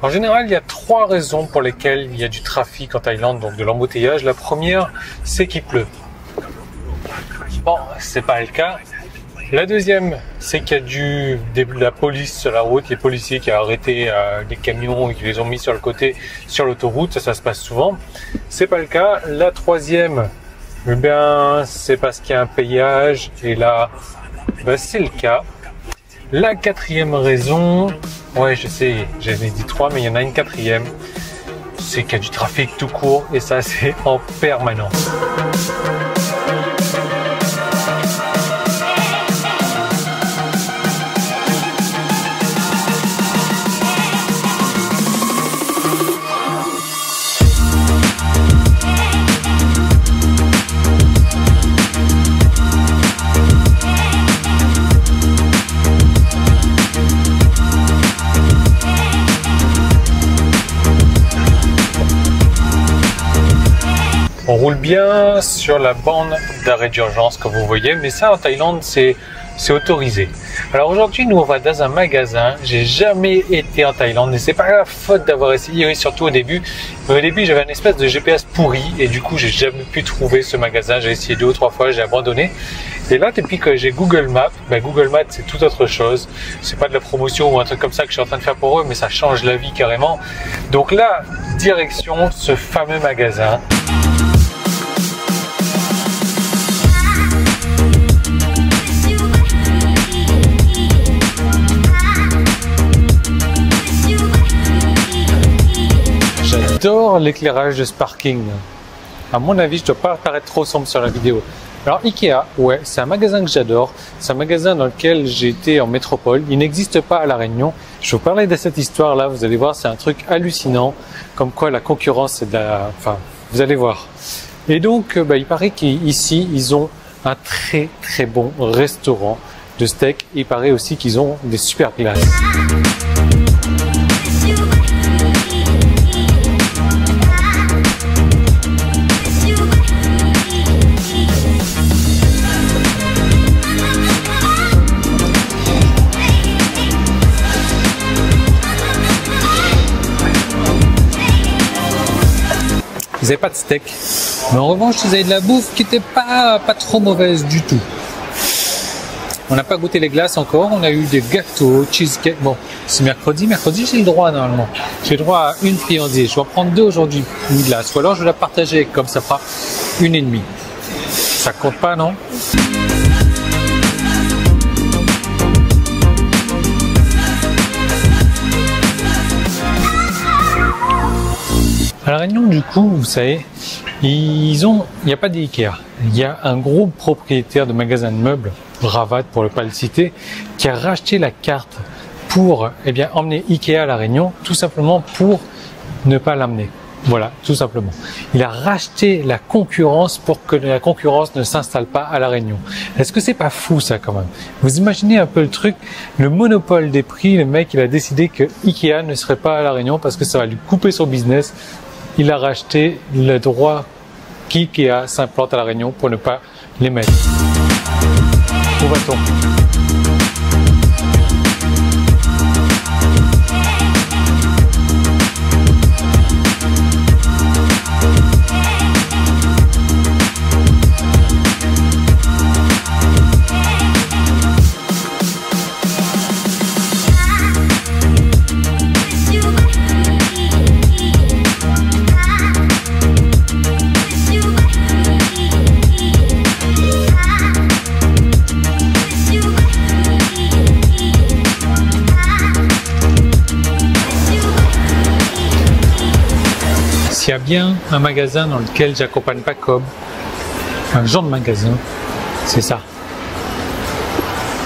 En général, il y a 3 raisons pour lesquelles il y a du trafic en Thaïlande, donc de l'embouteillage. La première, c'est qu'il pleut. Bon, c'est pas le cas. La deuxième, c'est qu'il y a de la police sur la route, les policiers qui ont arrêté les camions et qui les ont mis sur le côté sur l'autoroute, ça se passe souvent. C'est pas le cas. La troisième, eh bien, c'est parce qu'il y a un péage et là, ben, c'est le cas. La quatrième raison, ouais, je sais, j'en ai dit 3, mais il y en a une quatrième, c'est qu'il y a du trafic tout court et ça, c'est en permanence. On roule bien sur la bande d'arrêt d'urgence comme vous voyez, mais ça en Thaïlande c'est autorisé. Alors aujourd'hui nous on va dans un magasin, j'ai jamais été en Thaïlande et c'est pas la faute d'avoir essayé, oui, surtout au début. Mais au début j'avais une espèce de GPS pourri et du coup j'ai jamais pu trouver ce magasin, j'ai essayé 2 ou 3 fois, j'ai abandonné. Et là depuis que j'ai Google Maps, ben Google Maps c'est tout autre chose, c'est pas de la promotion ou un truc comme ça que je suis en train de faire pour eux, mais ça change la vie carrément. Donc là, direction ce fameux magasin. J'adore l'éclairage de ce parking. À mon avis, je ne dois pas paraître trop sombre sur la vidéo. Alors Ikea, ouais, c'est un magasin que j'adore. C'est un magasin dans lequel j'ai été en métropole. Il n'existe pas à La Réunion. Je vais vous parler de cette histoire-là. Vous allez voir, c'est un truc hallucinant. Comme quoi la concurrence, c'est de la... Enfin, vous allez voir. Et donc, il paraît qu'ici, ils ont un très très bon restaurant de steak. Il paraît aussi qu'ils ont des super glaces. Ils n'avaient pas de steak, mais en revanche ils avaient de la bouffe qui n'était pas trop mauvaise du tout. On n'a pas goûté les glaces encore, on a eu des gâteaux, cheesecake. Bon, c'est mercredi j'ai le droit normalement. J'ai le droit à une friandise, je vais en prendre 2 aujourd'hui, une glace. Ou alors je vais la partager, comme ça fera 1,5. Ça compte pas, non? À La Réunion, du coup, vous savez, il n'y a pas d'Ikea. Il y a un gros propriétaire de magasin de meubles, Ravat pour ne pas le citer, qui a racheté la carte pour emmener Ikea à La Réunion, tout simplement pour ne pas l'amener. Voilà, tout simplement. Il a racheté la concurrence pour que la concurrence ne s'installe pas à La Réunion. Est-ce que c'est pas fou ça quand même? Vous imaginez un peu le truc, le monopole des prix, le mec il a décidé que Ikea ne serait pas à La Réunion parce que ça va lui couper son business. Il a racheté le droit qu'Ikea s'implante à La Réunion pour ne pas les mettre. Où va-t-on? S'il y a bien un magasin dans lequel j'accompagne pas Cobb, un genre de magasin, c'est ça.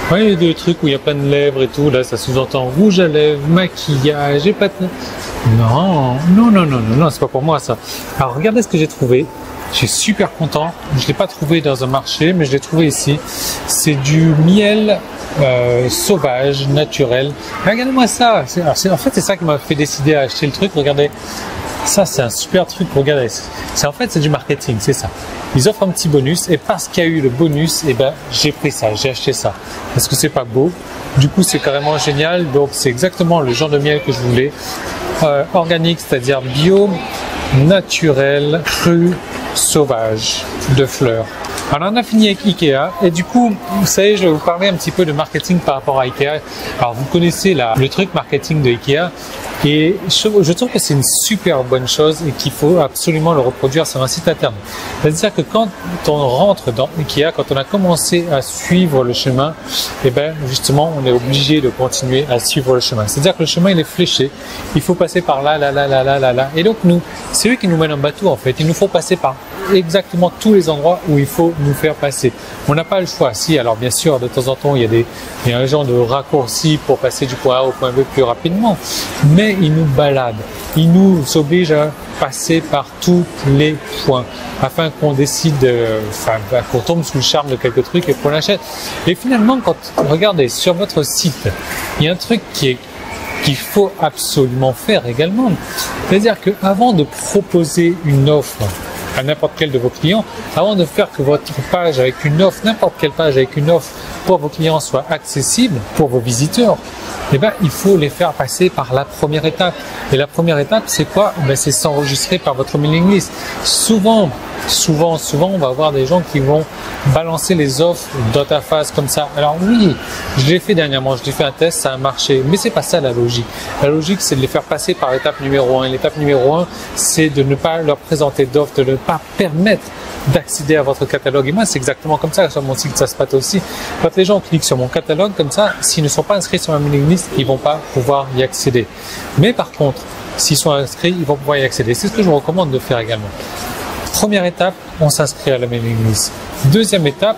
Ouais, il y a des trucs où il y a plein de lèvres et tout, là ça sous-entend rouge à lèvres, maquillage et pas de... Non, c'est pas pour moi ça. Alors regardez ce que j'ai trouvé, je suis super content, je ne l'ai pas trouvé dans un marché, mais je l'ai trouvé ici. C'est du miel sauvage, naturel. Regardez-moi ça, en fait c'est ça qui m'a fait décider à acheter le truc, regardez. Ça, c'est un super truc, regardez. En fait, c'est du marketing, c'est ça. Ils offrent un petit bonus et parce qu'il y a eu le bonus, j'ai pris ça, j'ai acheté ça. Parce que c'est pas beau. Du coup, c'est carrément génial. Donc, c'est exactement le genre de miel que je voulais. organique, c'est-à-dire bio, naturel, cru, sauvage, de fleurs. Alors on a fini avec Ikea et du coup, vous savez, je vais vous parler un petit peu de marketing par rapport à Ikea. Alors vous connaissez le truc marketing de Ikea et je trouve que c'est une super bonne chose et qu'il faut absolument le reproduire sur un site internet. C'est-à-dire que quand on rentre dans Ikea, quand on a commencé à suivre le chemin, et ben justement on est obligé de continuer à suivre le chemin. C'est-à-dire que le chemin il est fléché, il faut passer par là, là, là, là, là, là, là. Et donc nous, c'est eux qui nous mènent en bateau en fait. Il nous faut passer par exactement tous les endroits où il faut nous faire passer. On n'a pas le choix. Si, alors bien sûr, de temps en temps, il y a un genre de raccourci pour passer du point A au point B plus rapidement, mais il nous balade. Il nous oblige à passer par tous les points afin qu'on décide, qu'on tombe sous le charme de quelques trucs et qu'on l'achète. Et finalement, quand regardez sur votre site, il y a un truc qu'il faut absolument faire également. C'est-à-dire qu'avant de proposer une offre à n'importe quel de vos clients, avant de faire que votre page avec une offre, n'importe quelle page avec une offre pour vos clients soit accessible pour vos visiteurs, eh ben, il faut les faire passer par la première étape. Et la première étape, c'est quoi? Ben, c'est s'enregistrer par votre mailing list. Souvent, on va avoir des gens qui vont balancer les offres dans ta face comme ça. Alors oui, je l'ai fait dernièrement, j'ai fait un test, ça a marché, mais c'est pas ça la logique. La logique, c'est de les faire passer par l'étape numéro 1. L'étape numéro 1, c'est de ne pas leur présenter d'offres, de ne pas permettre d'accéder à votre catalogue. Et moi, c'est exactement comme ça sur mon site, ça se passe aussi. Quand les gens cliquent sur mon catalogue comme ça, s'ils ne sont pas inscrits sur ma mailing list, ils vont pas pouvoir y accéder. Mais par contre, s'ils sont inscrits, ils vont pouvoir y accéder. C'est ce que je vous recommande de faire également. Première étape, on s'inscrit à la mailing list. Deuxième étape,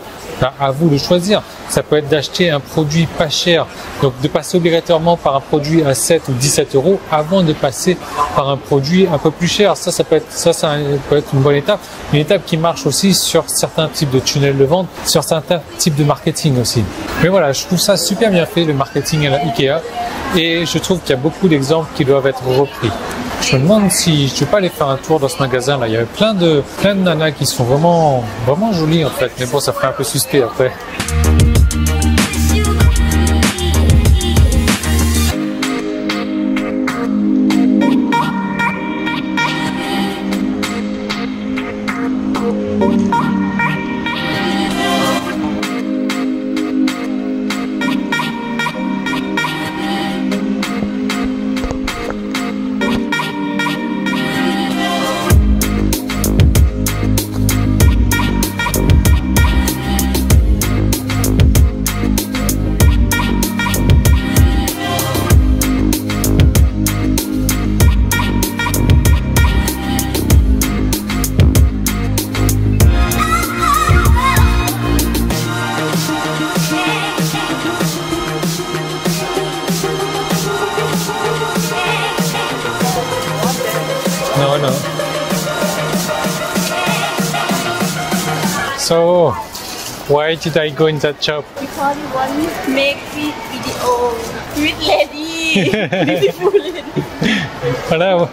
à vous de choisir. Ça peut être d'acheter un produit pas cher, donc de passer obligatoirement par un produit à 7 ou 17 euros avant de passer par un produit un peu plus cher. Ça peut être une bonne étape. Une étape qui marche aussi sur certains types de tunnels de vente, sur certains types de marketing aussi. Mais voilà, je trouve ça super bien fait, le marketing à la Ikea, et je trouve qu'il y a beaucoup d'exemples qui doivent être repris. Je me demande si je ne vais pas aller faire un tour dans ce magasin là. Il y avait plein de nanas qui sont vraiment jolies en fait. Mais bon, ça ferait un peu suspect après. No. So, why did I go in that shop? Because you want to make video with lady, beautiful lady. Voilà,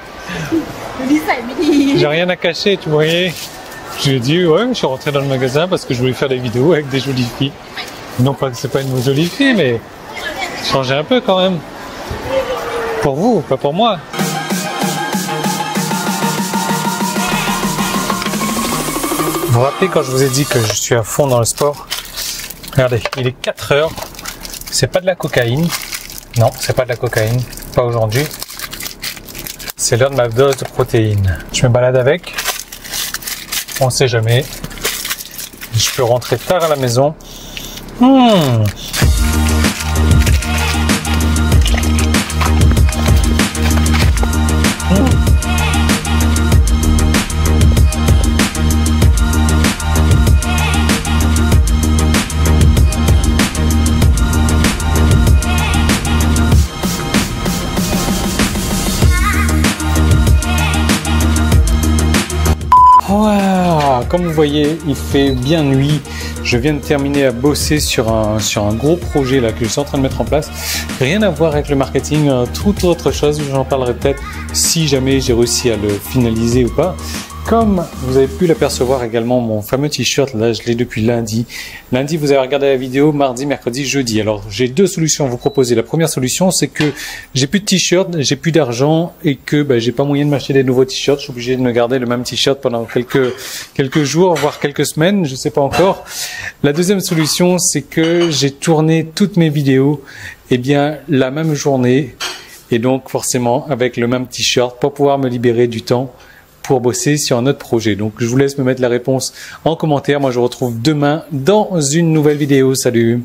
j'ai rien à cacher, tu voyais. Je lui ai dit, ouais, je suis rentré dans le magasin parce que je voulais faire des vidéos avec des jolies filles. Non pas que c'est pas une jolie fille, mais changer un peu quand même. Pour vous, pas pour moi. Vous vous rappelez quand je vous ai dit que je suis à fond dans le sport? Regardez, il est 4 heures. C'est pas de la cocaïne. Non, c'est pas de la cocaïne. Pas aujourd'hui. C'est l'heure de ma dose de protéines. Je me balade avec. On sait jamais. Je peux rentrer tard à la maison. Wow, comme vous voyez, il fait bien nuit. Je viens de terminer à bosser sur un gros projet là que je suis en train de mettre en place. Rien à voir avec le marketing, toute autre chose. J'en parlerai peut-être si jamais j'ai réussi à le finaliser ou pas. Comme vous avez pu l'apercevoir également, mon fameux t-shirt, là je l'ai depuis lundi. Lundi vous avez regardé la vidéo, mardi, mercredi, jeudi. Alors j'ai deux solutions à vous proposer. La première solution c'est que j'ai plus de t-shirt, j'ai plus d'argent et que j'ai pas moyen de m'acheter des nouveaux t-shirts. Je suis obligé de me garder le même t-shirt pendant quelques jours, voire quelques semaines, je sais pas encore. La deuxième solution c'est que j'ai tourné toutes mes vidéos la même journée et donc forcément avec le même t-shirt pour pouvoir me libérer du temps pour bosser sur un autre projet. Donc je vous laisse me mettre la réponse en commentaire. Moi je vous retrouve demain dans une nouvelle vidéo. Salut!